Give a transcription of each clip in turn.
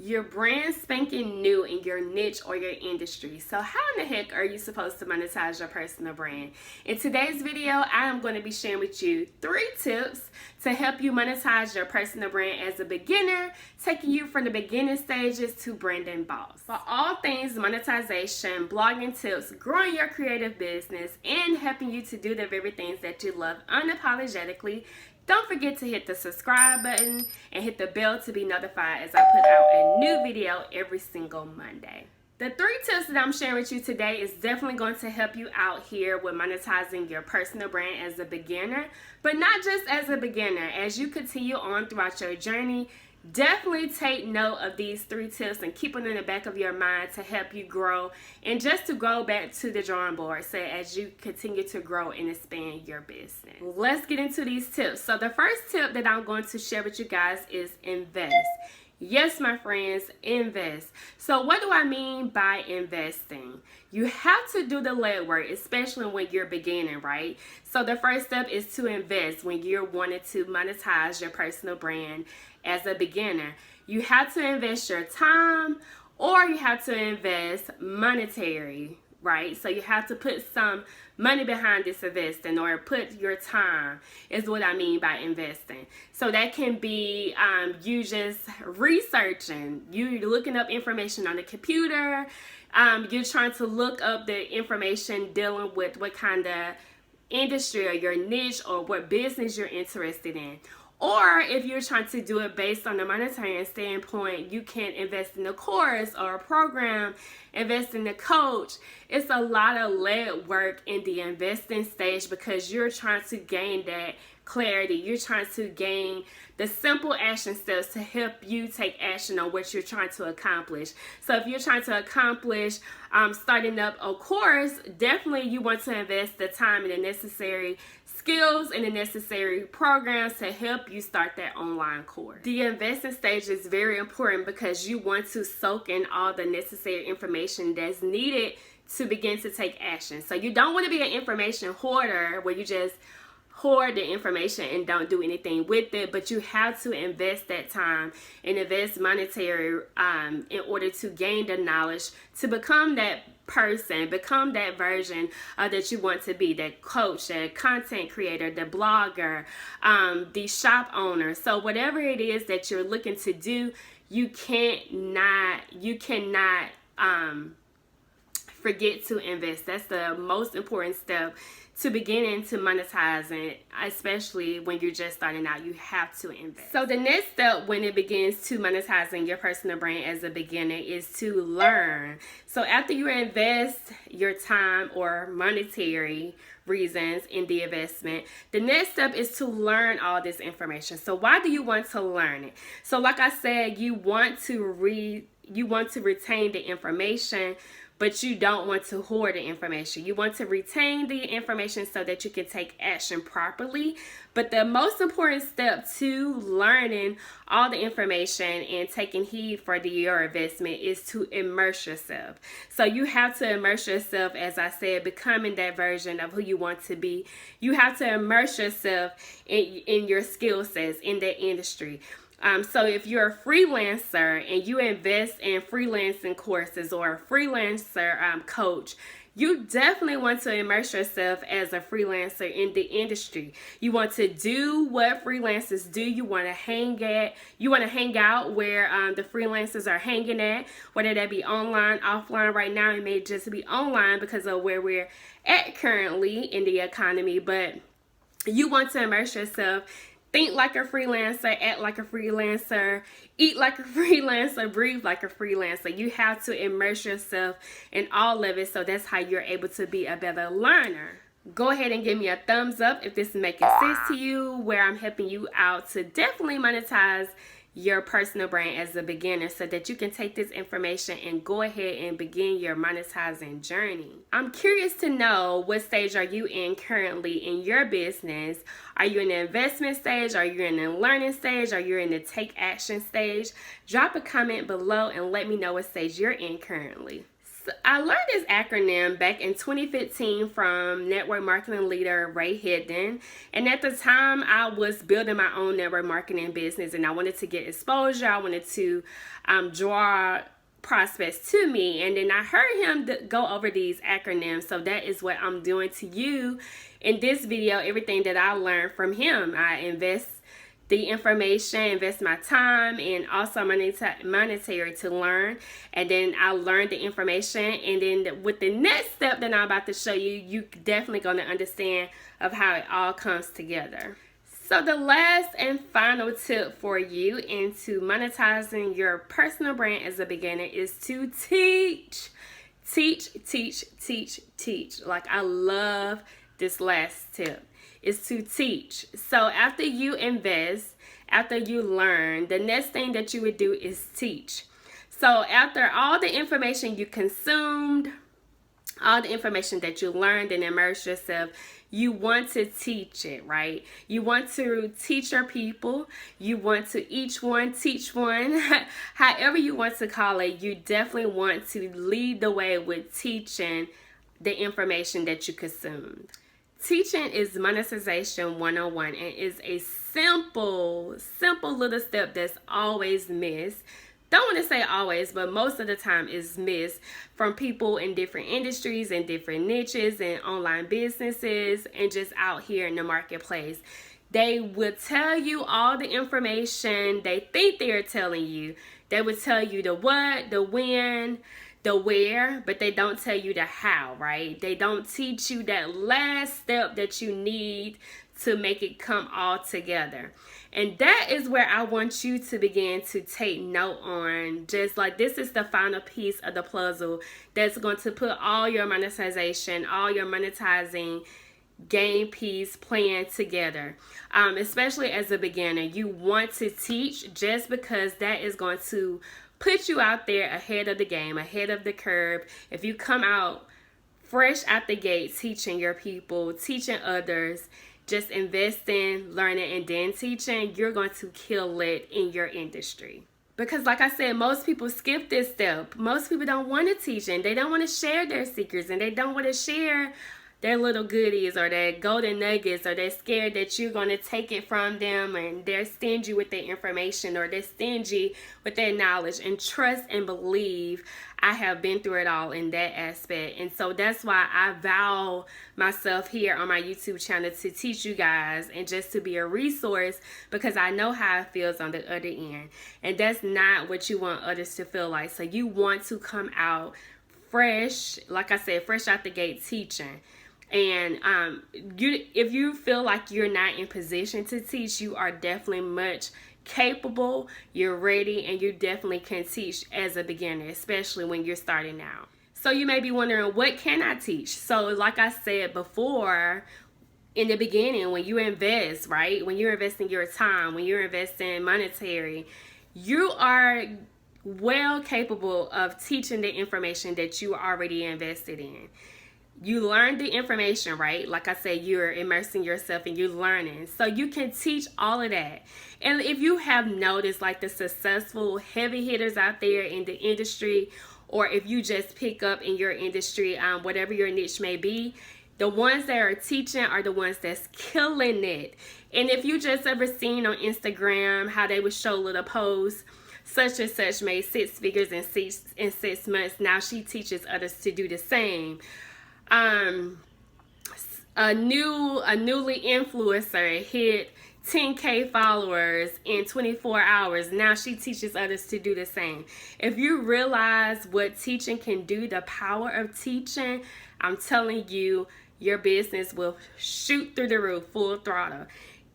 You're brand spanking new in your niche or your industry. So how in the heck are you supposed to monetize your personal brand? In today's video, I am going to be sharing with you 3 tips to help you monetize your personal brand as a beginner, taking you from the beginning stages to branding boss. For all things monetization, blogging tips, growing your creative business, and helping you to do the very things that you love unapologetically, don't forget to hit the subscribe button and hit the bell to be notified as I put out a new video every single Monday. The 3 tips that I'm sharing with you today is definitely going to help you out here with monetizing your personal brand as a beginner, but not just as a beginner. As you continue on throughout your journey, definitely take note of these 3 tips and keep them in the back of your mind to help you grow and just to go back to the drawing board as you continue to grow and expand your business. Let's get into these tips. So the first tip that I'm going to share with you guys is invest. Yes, my friends, invest. So what do I mean by investing? You have to do the legwork, especially when you're beginning, right? So the first step is to invest when you're wanting to monetize your personal brand as a beginner. You have to invest your time or you have to invest monetary, right? So you have to put some money behind this investing or put your time is what I mean by investing. So that can be you just researching, you looking up information on the computer, you're trying to look up the information dealing with what kind of industry or your niche or what business you're interested in. Or if you're trying to do it based on the monetary standpoint, you can invest in a course or a program, invest in a coach. It's a lot of lead work in the investing stage because you're trying to gain that clarity. You're trying to gain the simple action steps to help you take action on what you're trying to accomplish. So if you're trying to accomplish starting up a course, definitely you want to invest the time and the necessary skills and the necessary programs to help you start that online course. The investing stage is very important because you want to soak in all the necessary information that's needed to begin to take action. So you don't want to be an information hoarder where you just hoard the information and don't do anything with it, but you have to invest that time and invest monetary in order to gain the knowledge to become that person, become that version that you want to be, that coach, that content creator, the blogger, the shop owner. So whatever it is that you're looking to do, you cannot forget to invest. That's the most important step to beginning to monetizing, especially when you're just starting out. You have to invest. So the next step when it begins to monetizing your personal brand as a beginner is to learn. So after you invest your time or monetary reasons in the investment, the next step is to learn all this information. So why do you want to learn it? So like I said, you want to retain the information, but you don't want to hoard the information. You want to retain the information so that you can take action properly. But the most important step to learning all the information and taking heed for your investment is to immerse yourself. So you have to immerse yourself, as I said, becoming that version of who you want to be. You have to immerse yourself in your skill sets in that industry. So if you're a freelancer and you invest in freelancing courses or a freelancer coach, you definitely want to immerse yourself as a freelancer in the industry. You want to do what freelancers do. You want to hang out where the freelancers are hanging at, whether that be online, offline. Right now it may just be online because of where we're at currently in the economy, but you want to immerse yourself. Think like a freelancer, act like a freelancer, eat like a freelancer, breathe like a freelancer. You have to immerse yourself in all of it, so that's how you're able to be a better learner. Go ahead and give me a thumbs up if this is making sense to you, where I'm helping you out to definitely monetize your personal brand as a beginner so that you can take this information and go ahead and begin your monetizing journey. I'm curious to know, what stage are you in currently in your business? Are you in the investment stage? Are you in the learning stage? Are you in the take action stage? Drop a comment below and let me know what stage you're in currently. I learned this acronym back in 2015 from network marketing leader Ray Hidden. And at the time, I was building my own network marketing business and I wanted to get exposure. I wanted to draw prospects to me. And then I heard him go over these acronyms. So that is what I'm doing to you in this video, everything that I learned from him. I invest the information, invest my time, and also monetary to learn. And then I learned the information, and then with the next step that I'm about to show you, you definitely going to understand of how it all comes together. So the last and final tip for you into monetizing your personal brand as a beginner is to teach. Teach, teach, teach, teach. Like, I love this last tip. Is to teach. So after you invest, after you learn, the next thing that you would do is teach. So after all the information you consumed, all the information that you learned and immerse yourself, you want to teach it, right? You want to teach your people. You want to each one teach one. However you want to call it, you definitely want to lead the way with teaching the information that you consumed. Teaching is monetization 101 and is a simple little step that's always missed. Don't want to say always, but most of the time is missed from people in different industries and different niches and online businesses and just out here in the marketplace. They will tell you all the information they think they're telling you. They will tell you the what, the when, the where, but they don't tell you the how, right? They don't teach you that last step that you need to make it come all together. And that is where I want you to begin to take note on. Just like this is the final piece of the puzzle that's going to put all your monetization, all your monetizing game piece plan together. Especially as a beginner, you want to teach just because that is going to put you out there ahead of the game, ahead of the curve. If you come out fresh out the gate, teaching your people, teaching others, just investing, learning, and then teaching, you're going to kill it in your industry. Because like I said, most people skip this step. Most people don't want to teach and they don't want to share their secrets and they don't want to share their little goodies or their golden nuggets, or they're scared that you're going to take it from them and they're stingy with their information or they're stingy with their knowledge. And trust and believe, I have been through it all in that aspect. And so that's why I vow myself here on my YouTube channel to teach you guys and just to be a resource, because I know how it feels on the other end. And that's not what you want others to feel like. So you want to come out fresh, like I said, fresh out the gate teaching. And if you feel like you're not in position to teach, you are definitely much capable, you're ready, and you definitely can teach as a beginner, especially when you're starting out. So you may be wondering, what can I teach? So like I said before, in the beginning, when you invest, right? When you're investing your time, when you're investing monetary, you are well capable of teaching the information that you already invested in. You learn the information, right? Like I said, you're immersing yourself and you're learning. So you can teach all of that. And if you have noticed, like the successful heavy hitters out there in the industry, or if you just pick up in your industry, whatever your niche may be, the ones that are teaching are the ones that's killing it. And if you just ever seen on Instagram how they would show little posts, such and such made 6 figures in 6 months. Now she teaches others to do the same. A newly influencer hit 10K followers in 24 hours. Now she teaches others to do the same. If you realize what teaching can do, the power of teaching, I'm telling you, your business will shoot through the roof, full throttle.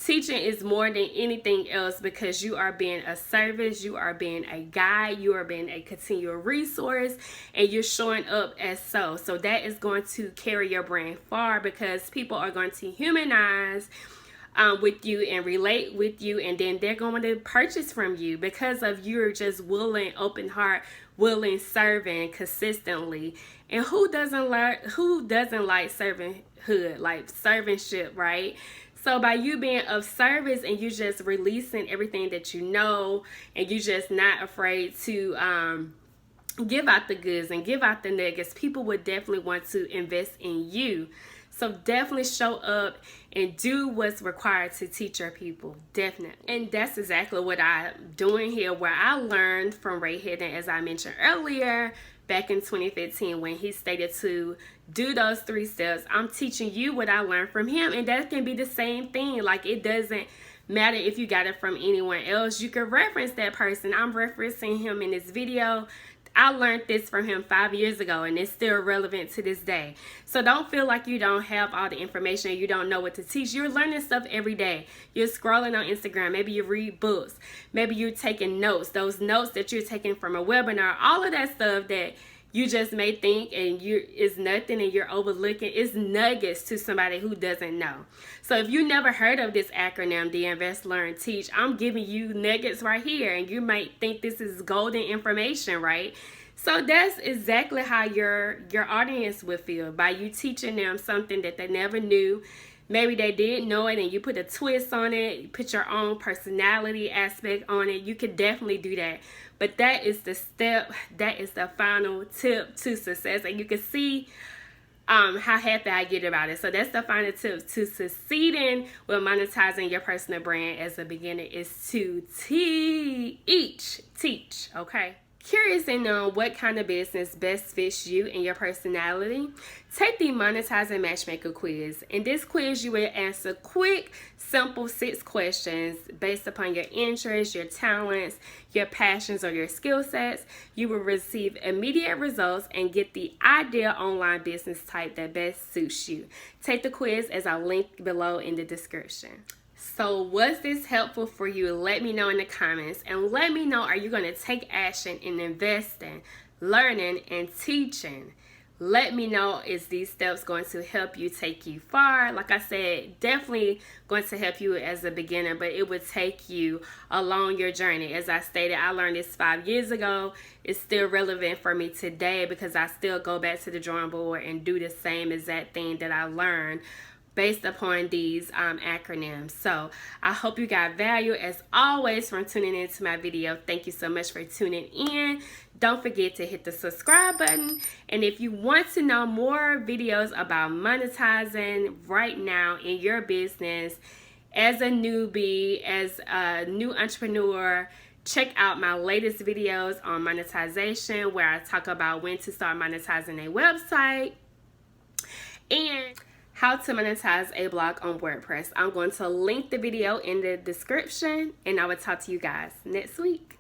Teaching is more than anything else, because you are being a service, you are being a guide, you are being a continual resource, and you're showing up as so. So that is going to carry your brand far, because people are going to humanize with you and relate with you, and then they're going to purchase from you because of you're just willing, open heart, willing, serving consistently. And who doesn't like servanthood, like servantship, right? So by you being of service and you just releasing everything that you know, and you just not afraid to give out the goods and give out the nuggets, people would definitely want to invest in you. So definitely show up and do what's required to teach your people, definitely. And that's exactly what I'm doing here, where I learned from Ray Hidden, as I mentioned earlier, back in 2015 when he stated to do those 3 steps. I'm teaching you what I learned from him, and that can be the same thing. Like, it doesn't matter if you got it from anyone else. You can reference that person. I'm referencing him in this video. I learned this from him 5 years ago, and it's still relevant to this day. So don't feel like you don't have all the information, you don't know what to teach. You're learning stuff every day. You're scrolling on Instagram. Maybe you read books. Maybe you're taking notes. Those notes that you're taking from a webinar, all of that stuff that you just may think and is nothing and you're overlooking, is nuggets to somebody who doesn't know. So if you never heard of this acronym, the Invest, Learn, Teach, I'm giving you nuggets right here, and you might think this is golden information, right? So that's exactly how your audience would feel, by you teaching them something that they never knew. Maybe they did know it and you put a twist on it, you put your own personality aspect on it. You could definitely do that. But that is the step, that is the final tip to success. And you can see how happy I get about it. So that's the final tip to succeeding with monetizing your personal brand as a beginner, is to teach, okay? Curious to know what kind of business best fits you and your personality? Take the Monetizing Matchmaker quiz. In this quiz, you will answer quick, simple 6 questions based upon your interests, your talents, your passions, or your skill sets. You will receive immediate results and get the ideal online business type that best suits you. Take the quiz as I link below in the description. So was this helpful for you? Let me know in the comments, and let me know, are you going to take action in investing, learning, and teaching? Let me know, is these steps going to help you take you far? Like I said, definitely going to help you as a beginner, but it would take you along your journey. As I stated, I learned this 5 years ago. It's still relevant for me today because I still go back to the drawing board and do the same exact thing that I learned based upon these acronyms. So I hope you got value as always from tuning into my video. Thank you so much for tuning in. Don't forget to hit the subscribe button. And if you want to know more videos about monetizing right now in your business, as a newbie, as a new entrepreneur, check out my latest videos on monetization, where I talk about when to start monetizing a website and how to monetize a blog on WordPress. I'm going to link the video in the description, and I will talk to you guys next week.